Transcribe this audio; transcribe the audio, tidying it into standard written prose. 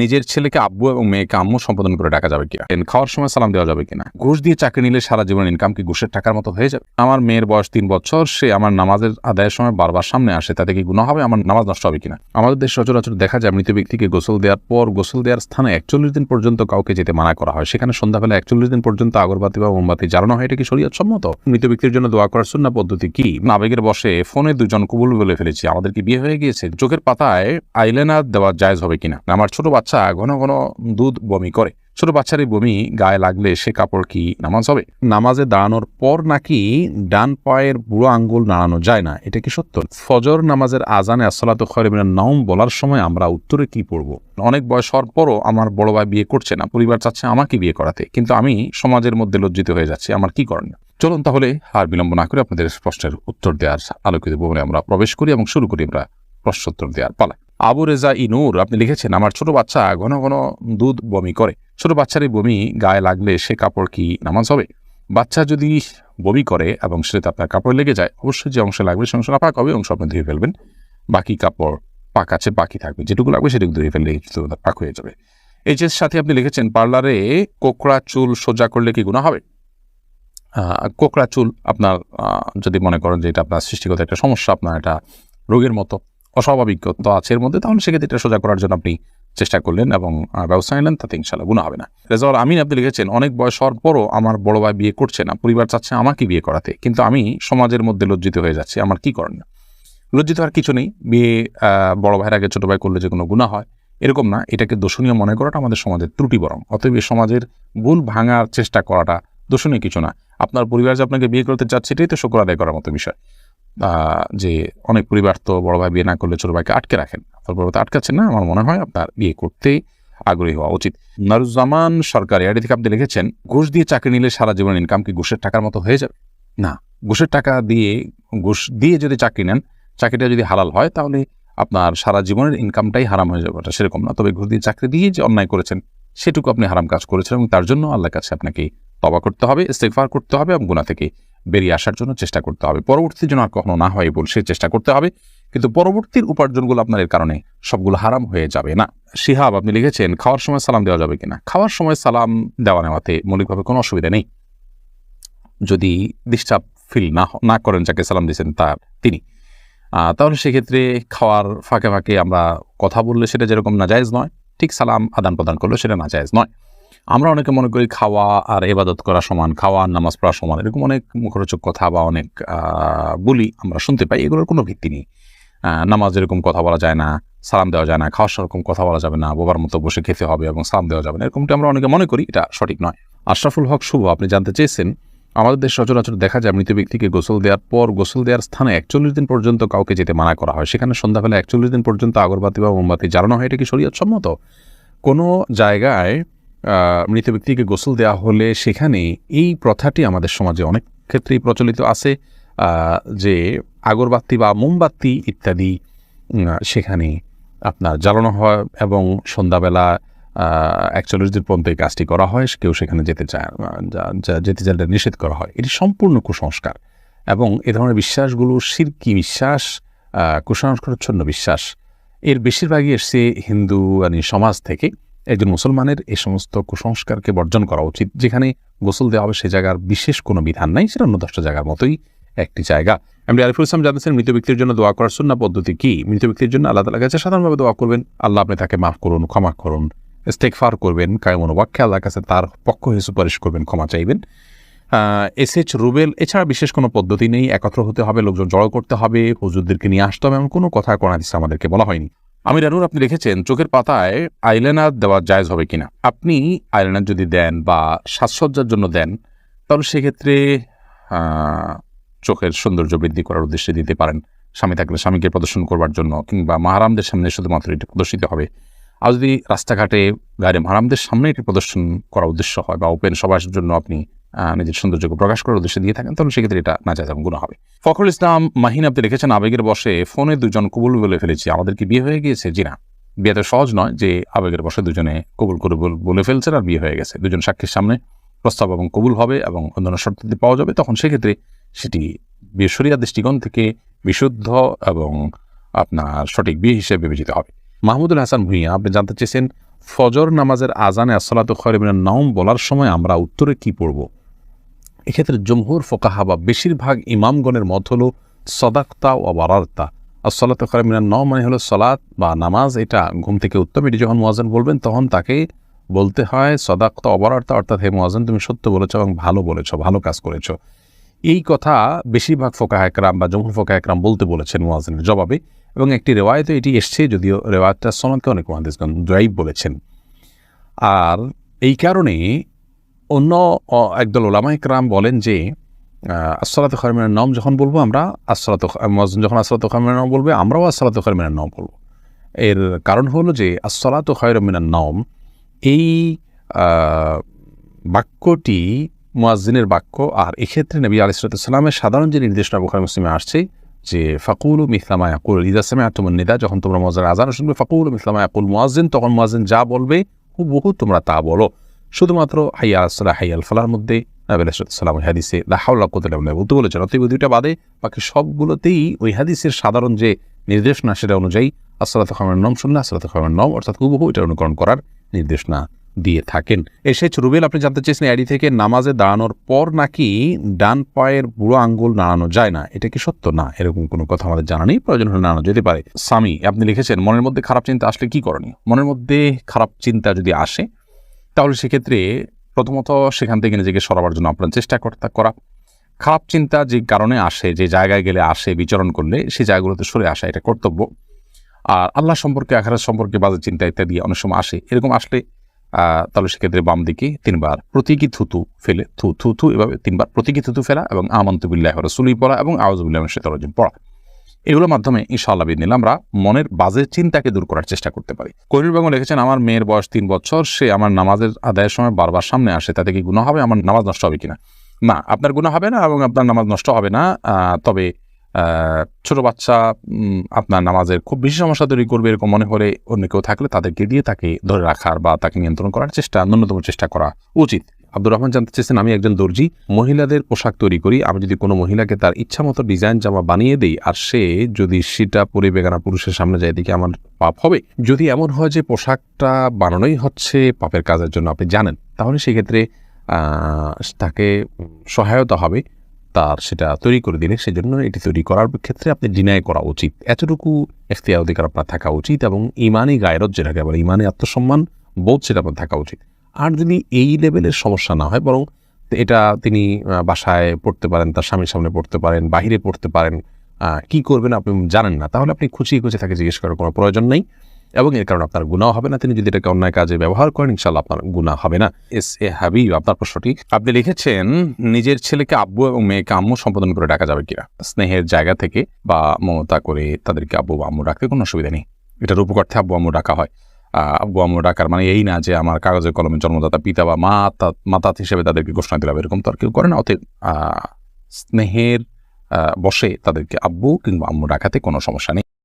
নিজের ছেলেকে আব্বু এবং মেয়েকে আম্মু সম্বোধন করে ডাকা যাবে কিনা, খাওয়ার সময় সালাম দেওয়া যাবে কিনা, ঘুষ দিয়ে চাকরি নিলে সারা জীবন ইনকাম কি ঘুষের টাকার মতো হয়ে যাবে, আমার মেয়ের বয়স 3 বছর, সে আমার নামাজের আদায়ের সময় বারবার সামনে আসে, তাতে কি গুনাহ হবে, আমার নামাজ নষ্ট হবে কিনা। আমাদের দেশ সচরাচর দেখা যায় মৃত ব্যক্তিকে গোসল দেওয়ার পর গোসল দেওয়ার স্থানে 41 দিন পর্যন্ত কাউকে যেতে মানা করা হয়, সেখানে সন্ধ্যাবেলা 41 দিন পর্যন্ত আগরবাতি বা মোমবাতি জ্বালানো হয়। এটা কি শরীয়ত সম্মত? মৃত ব্যক্তির জন্য দোয়া করার সুন্নাহ পদ্ধতি কি? আবেগের বশে ফোনে দুজন কবুল বলে ফেলেছি, আমাদের কি বিয়ে হয়ে গিয়েছে? চোখের পাতায় আইলাইনার দেওয়া জায়েজ হবে কিনা। আমার ছোট বাচ্চা ঘন ঘন দুধ বমি করে, ছোট বাচ্চার এই বমি গায়ে লাগলে সে কাপড় কি নামাজ হবে? নামাজে দাঁড়ানোর পর নাকি ডান পায়ের বুড়ো আঙ্গুল নাড়ানো যায় না, এটা কি সত্য? ফজর নামাজের আজানে আসসালাতু খায়রুম মিনান নাওম বলার সময় আমরা উত্তরে কি পড়ব? অনেক বয়স হওয়ার পরও আমার বড় ভাই বিয়ে করছে না, পরিবার চাচ্ছে আমাকে বিয়ে করাতে, কিন্তু আমি সমাজের মধ্যে লজ্জিত হয়ে যাচ্ছি, আমার কি করণীয়? চলুন তাহলে আর বিলম্ব না করে আপনাদের প্রশ্নের উত্তর দেওয়ার আলোকিত ভবনে আমরা প্রবেশ করি এবং শুরু করি আমরা প্রশ্নোত্তর দেওয়ার পালা। আবু রেজা ইনুর আপনি লিখেছেন, আমার ছোট বাচ্চা ঘন ঘন দুধ বমি করে, ছোট বাচ্চার এই বমি গায়ে লাগলে সে কাপড় কি নামাজ হবে? বাচ্চা যদি বমি করে এবং সেটা আপনার কাপড় লেগে যায়, অবশ্যই যে অংশে লাগবে সে অংশ নাপাক হবে, অংশ আপনি ধুয়ে ফেলবেন, বাকি কাপড় পাক আছে বাকি থাকবে, যেটুকু লাগবে সেটুকু ধুয়ে ফেললে পাক হয়ে যাবে। এই যে সাথে আপনি লিখেছেন, পার্লারে কোকড়া চুল সোজা করলে কি গুনাহ হবে? কোকড়া চুল আপনার যদি মনে করেন যে এটা আপনার সৃষ্টিগত একটা সমস্যা, আপনার এটা রোগের মতো অস্বাভাবিকতা আছে এর মধ্যে, তাহলে সেক্ষেত্রে এটা সোজা করার জন্য আপনি চেষ্টা করলেন এবং ব্যবস্থা নিলেন, তাতে ইনশাআল্লাহ গুনাহ হবে না। রেজাউল আমিন আপনি লিখেছেন, অনেক বয়স হওয়ার পরও আমার বড় ভাই বিয়ে করছে না, পরিবার চাচ্ছে আমাকে বিয়ে করাতে, কিন্তু আমি সমাজের মধ্যে লজ্জিত হয়ে যাচ্ছি, আমার কি করণীয়? লজ্জিত আর কিছু নেই, বিয়ে বড় ভাইয়ের আগে ছোট ভাই করলে যে কোনো গুনাহ হয় এরকম না, এটাকে দোষণীয় মনে করাটা আমাদের সমাজের ত্রুটি বরং, অতএব সমাজের ভুল ভাঙার চেষ্টা করাটা দোষণীয় কিছু না। আপনার পরিবার যে আপনাকে বিয়ে করতে চাচ্ছে এটাই তো শুকর আদায় করার মতো বিষয়। যে অনেক পরিবার তো বড় ভাই বিয়ে না করলে ছোট ভাইকে আটকে রাখেন, আপনার বড় ভাই আটকাচ্ছেন না, আমার মনে হয় আপনার বিয়ে করতে আগ্রহী হওয়া উচিত। নারুজ্জামান সরকার এর থেকে আপনি লিখেছেন, ঘুষ দিয়ে চাকরি নিলে সারা জীবন ইনকাম কি ঘুষের টাকার মতো হয়ে যাবে? না, ঘুষের টাকা দিয়ে ঘুষ দিয়ে যদি চাকরি নেন, চাকরিটা যদি হালাল হয় তাহলে আপনার সারা জীবনের ইনকামটাই হারাম হয়ে যাবে, সেরকম না। তবে ঘুষ দিয়ে চাকরি দিয়ে যে অন্যায় করেছেন সেটুকু আপনি হারাম কাজ করেছেন এবং তার জন্য আল্লাহর কাছে আপনাকে তওবা করতে হবে, ইস্তিগফার করতে হবে এবং গুনাহ থেকে বেরিয়ে আসার জন্য চেষ্টা করতে হবে। পরবর্তীতে যেন আর কখনো না হয় বলে সে চেষ্টা করতে হবে, কিন্তু পরবর্তীর উপার্জনগুলো আপনার এর কারণে সবগুলো হারাম হয়ে যাবে না। শিহাব আপনি লিখেছেন, খাওয়ার সময় সালাম দেওয়া যাবে কিনা। খাওয়ার সময় সালাম দেওয়া নেওয়াতে মৌলিকভাবে কোনো অসুবিধা নেই, যদি ডিস্টার্ব ফিল না করেন যাকে সালাম দিয়েছেন তিনি, তাহলে সেক্ষেত্রে খাওয়ার ফাঁকে ফাঁকে আমরা কথা বললে সেটা যেরকম নাজায়েজ নয়, ঠিক সালাম আদান প্রদান করলে সেটা নাজায়েজ নয়। আমরা অনেকে মনে করি খাওয়া আর ইবাদত করা সমান, খাওয়া আর নামাজ পড়া সমান, এরকম অনেক মুখরোচক কথা বা অনেক বলি আমরা শুনতে পাই, এগুলোর কোনো ভিত্তি নেই। নামাজ এরকম কথা বলা যায় না, সালাম দেওয়া যায় না, খাওয়ার সেরকম কথা বলা যাবে না, বোবার মতো বসে খেতে হবে এবং সালাম দেওয়া যাবে না, এরকমটা আমরা অনেকে মনে করি, এটা সঠিক নয়। আশরাফুল হক শুভ আপনি জানতে চেয়েছেন, আমাদের দেশ সচরাচর দেখা যায় মৃত ব্যক্তিকে গোসল দেওয়ার পর গোসল দেওয়ার স্থানে 41 দিন পর্যন্ত কাউকে যেতে মানা করা হয়, সেখানে সন্ধ্যাবেলা 41 দিন পর্যন্ত আগরবাতি বা মোমবাতি জ্বালানো হয়, এটা কি শরীয়ত সম্মত? কোনো জায়গায় মৃত ব্যক্তিকে গোসল দেওয়া হলে সেখানে এই প্রথাটি আমাদের সমাজে অনেক ক্ষেত্রেই প্রচলিত আছে, যে আগরবাতি বা মোমবাতি ইত্যাদি সেখানে আপনার জ্বালানো হয় এবং সন্ধ্যাবেলা 41 দিন পর্যন্ত এই কাজটি করা হয়, কেউ সেখানে যেতে চাইলে নিষেধ করা হয়। এটি সম্পূর্ণ কুসংস্কার এবং এ ধরনের বিশ্বাসগুলো শিরকি বিশ্বাস, কুসংস্কারচ্ছন্ন বিশ্বাস, এর বেশিরভাগই এসছে হিন্দু সমাজ থেকে। একজন মুসলমানের এই সমস্ত কুসংস্কারকে বর্জন করা উচিত। যেখানে গোসল দেওয়া হবে সে জায়গার বিশেষ কোনো বিধান নাই, সেটা অন্য 10টা জায়গার মতোই একটি জায়গা। এমনি আরিফুল ইসলাম জানতেছেন, মৃত ব্যক্তির জন্য দোয়া করার সুন্নাহ পদ্ধতি কি? মৃত ব্যক্তির জন্য আল্লাহ তাআলার কাছে সাধারণভাবে দোয়া করবেন, আল্লাহ আপনি তাকে মাফ করুন, ক্ষমা করুন, ইস্তিগফার করবেন, কায়মন ওয়াক্যে আল্লাহর কাছে তার পক্ষ হয়ে সুপারিশ করবেন, ক্ষমা চাইবেন। এসএচ রুবেল, এছাড়া বিশেষ কোনো পদ্ধতি নেই, একত্র হতে হবে, লোকজন জড়ো করতে হবে, হুজুরদেরকে নিয়ে আসতে হবে, এমন কোনো কথা কোরআন হাদিসে আমাদেরকে বলা হয়নি। আমির আনুর আপনি লিখেছেন, চোখের পাতায় আইলাইনার দেওয়া জায়েজ হবে কিনা। আপনি আইলাইনার যদি দেন বা সাজসজ্জার জন্য দেন, তাহলে সেক্ষেত্রে চোখের সৌন্দর্য বৃদ্ধি করার উদ্দেশ্যে দিতে পারেন, স্বামী থাকলে স্বামীকে প্রদর্শন করবার জন্য, কিংবা মাহারামদের সামনে শুধুমাত্র এটি প্রদর্শিত হবে। আর যদি রাস্তাঘাটে গায়ে মাহারামদের সামনে এটি প্রদর্শন করার উদ্দেশ্য হয় বা ওপেন সবার জন্য আপনি নিজের সৌন্দর্যকে প্রকাশ করার উদ্দেশ্যে দিয়ে থাকেন, তাহলে সেক্ষেত্রে এটা নাজায়েজ এবং গুনাহ হবে। ফখরুল ইসলাম মাহিন আপনি লিখেছেন, আবেগের বশে ফোনে দুজন কবুল বলে ফেলেছি, আমাদের কি বিয়ে হয়ে গিয়েছে? জি না, বিয়ে তো সহজ নয় যে আবেগের বশে দুজনে কবুল করে বলে ফেলছেন আর বিয়ে হয়ে গেছে। দুজন সাক্ষীর সামনে প্রস্তাব এবং কবুল হবে এবং অন্যান্য শর্তাদি পাওয়া যাবে, তখন সেক্ষেত্রে সেটি শরিয়ার দৃষ্টিকোণ থেকে বিশুদ্ধ এবং আপনার সঠিক বিয়ে হিসেবে বিবেচিত হবে। মাহমুদুল হাসান ভুঁইয়া, আপনি জানতে চেয়েছেন ফজর নামাজের আজানে আসসালাতু খায়রুম মিনান নাওম বলার সময় আমরা উত্তরে কি পড়ব। এক্ষেত্রে জমহুর ফোকাহা বা বেশিরভাগ ইমামগণের মত হলো সদাকতা ও বারারতা। আসসালাতু খায়রুম মিনান নাওম মানে হলো সলাত বা নামাজ, এটা ঘুম থেকে উত্তম। এটি যখন মুয়াজ্জিন বলবেন তখন তাকে বলতে হয় সদাকতা ও বারারতা, অর্থাৎ হে মুয়াজ্জিন তুমি সত্য বলেছ এবং ভালো বলেছ, ভালো কাজ করেছ। এই কথা বেশিরভাগ ফোকাহা একরাম বা জমহুর ফোকাহা একরাম বলতে বলেছেন মুয়াজ্জিনের জবাবে, এবং একটি রেওয়ায়েতে এটি এসছে, যদিও রেওয়ায়েতটা সনদকে অনেক মুহাদ্দিসগণ দাঈফ বলেছেন। আর এই কারণে অন্য একদল উলামা ইকরাম বলেন যে আসসালাতু খায়রুম মিনান নাওম যখন বলবো আমরা, মুয়াজ্জিন যখন আসসালাতু খায়রুম মিনান নাওম বলবে আমরাও আসসালাতু খায়রুম মিনান নাওম বলবো। এর কারণ হলো যে আসসালাতু খায়রুম মিনান নাওম এই বাক্যটি মুয়াজ্জিনের বাক্য, আর এক্ষেত্রে নবী আলাইহিস সালামের সাধারণ যে নির্দেশনা বুখারী মুসলিমে আসছে যে ফাকুলু মিসলা মা ইয়াকুল ইযা সামি'তুমুন নিদা, যখন তোমরা মুয়াজ্জিনের আযান শুনবে ফাকুলু মিসলা মা ইয়াকুল মুয়াজ্জিন, তখন মুয়াজ্জিন যা বলবে হুবহু তোমরা তা বলো। শুধুমাত্র হাইয়া আলাস সালাহ হাইয়া আল ফালাহর মধ্যে নবী আলাইহিস সালাম ওই হাদিসে লা হাওলা ওয়া কুওয়াতা ইল্লা বিল্লাহ বলতে বলেছেন। অতএব দুইটা বাদে বাকি সবগুলোতেই ওই হাদিসের সাধারণ যে নির্দেশনা সেটা অনুযায়ী আসসালাতু খায়রুম মিনান নাওম শুনলে আসসালাতু খায়রুম মিনান নাওম অর্থাৎ হুবহু এটা অনুকরণ করার নির্দেশনা দিয়ে থাকেন। এসেছে রুবেল, আপনি জানতে চেয়েছেন এডি থেকে নামাজে দাঁড়ানোর পর নাকি ডান পায়ের বুড়ো আঙ্গুল নাড়ানো যায় না, এটা কি সত্য? না, এরকম কোনো কথা আমাদের জানা নেই, প্রয়োজন হলে নাড়ানো যেতে পারে। সামি, আপনি লিখেছেন মনের মধ্যে খারাপ চিন্তা আসলে কি করণীয়। মনের মধ্যে খারাপ চিন্তা যদি আসে তাহলে সেক্ষেত্রে প্রথমত সেখান থেকে নিজেকে সরাবার জন্য আপনার চেষ্টা করা। খারাপ চিন্তা যে কারণে আসে, যে জায়গায় গেলে আসে, বিচরণ করলে সেই জায়গাগুলোতে সরে আসা এটা কর্তব্য। আর আল্লাহ সম্পর্কে, আখিরাত সম্পর্কে বাজে চিন্তা ইত্যাদি অনেক সময় আসে, এরকম আসলে তাহলে সেক্ষেত্রে বাম দিকে 3 বার প্রতীকী থুতু ফেলে থু এভাবে 3 বার প্রতীকী থুতু ফেলা এবং আমানতু বিল্লাহি ওয়া রাসূলিহি পড়া এবং আউযু বিল্লাহি মিনাশ শাইতানির রাজিম পড়া, এগুলোর মাধ্যমে ইনশাআল্লাহ বিদিনিল্লাহ আমরা মনের বাজে চিন্তাকে দূর করার চেষ্টা করতে পারি। করির বেগম লিখেছেন আমার মেয়ের বয়স 3 বছর, সে আমার নামাজের আদায়ের সময় বারবার সামনে আসে, তাতে কি গুনাহ হবে? আমার নামাজ নষ্ট হবে কিনা? না, আপনার গুনাহ হবে না এবং আপনার নামাজ নষ্ট হবে না। তবে ছোট বাচ্চা আপনার নামাজের খুব বেশি সমস্যা তৈরি করবে এরকম মনে হলে অন্য কেউ থাকলে তাদেরকে দিয়ে তাকে ধরে রাখার বা তাকে নিয়ন্ত্রণ করার ন্যূনতম চেষ্টা করা উচিত। আব্দুর রহমান জানতে চেয়েছেন আমি একজন দর্জি, মহিলাদের পোশাক তৈরি করি, আমি যদি কোনো মহিলাকে তার ইচ্ছা মতো ডিজাইন জামা বানিয়ে দিই আর সে যদি সেটা পরে বেগানা পুরুষের সামনে যায়, দিকে আমার পাপ হবে? যদি এমন হয় যে পোশাকটা বানানোই হচ্ছে পাপের কাজের জন্য আপনি জানেন, তাহলে সেক্ষেত্রে তাকে সহায়তা হবে তার সেটা তৈরি করে দিলে। সেজন্য এটি তৈরি করার ক্ষেত্রে আপনি ডিনাই করা উচিত, এতটুকু এখতিয়ার অধিকার আপনার থাকা উচিত এবং ইমানি গায়রত যেটাকে বলে ইমানি আত্মসম্মান বোধ সেটা আপনার থাকা উচিত। আর যদি এই লেভেলের সমস্যা না হয়, বরং এটা তিনি বাসায় পড়তে পারেন, তার স্বামীর সামনে পড়তে পারেন, বাহিরে পড়তে পারেন, কি করবেন আপনি জানেন না, তাহলে আপনি খুঁচিয়ে তাকে জিজ্ঞেস করার কোনো প্রয়োজন নেই এবং এর কারণে আপনার গুনাহ হবে না। তিনি যদি এটাকে অন্যায় কাজে ব্যবহার করেন ইনশাআল্লাহ আপনার গুনাহ হবে না। এস এ হাবিব, আপনার প্রশ্নটি আপনি লিখেছেন নিজের ছেলেকে আব্বু এবং মেয়েকে আম্মু সম্বোধন করে ডাকা যাবে কিনা। স্নেহের জায়গা থেকে বা মমতা করে তাদেরকে আব্বু বা আম্মু ডাকতে কোনো অসুবিধা নেই, এটার উপকার্থে আব্বু আম্মু ডাকা হয়। আব্বু আম্মু ডাকার মানে এই না যে আমার কাগজে কলমে জন্মদাতা পিতা বা মাতা হিসেবে তাদেরকে ঘোষণা দিলাম, এরকম তো আর কেউ করে না। অতএব স্নেহের বসে তাদেরকে আব্বু কিংবা আম্মু ডাকাতে কোনো সমস্যা নেই।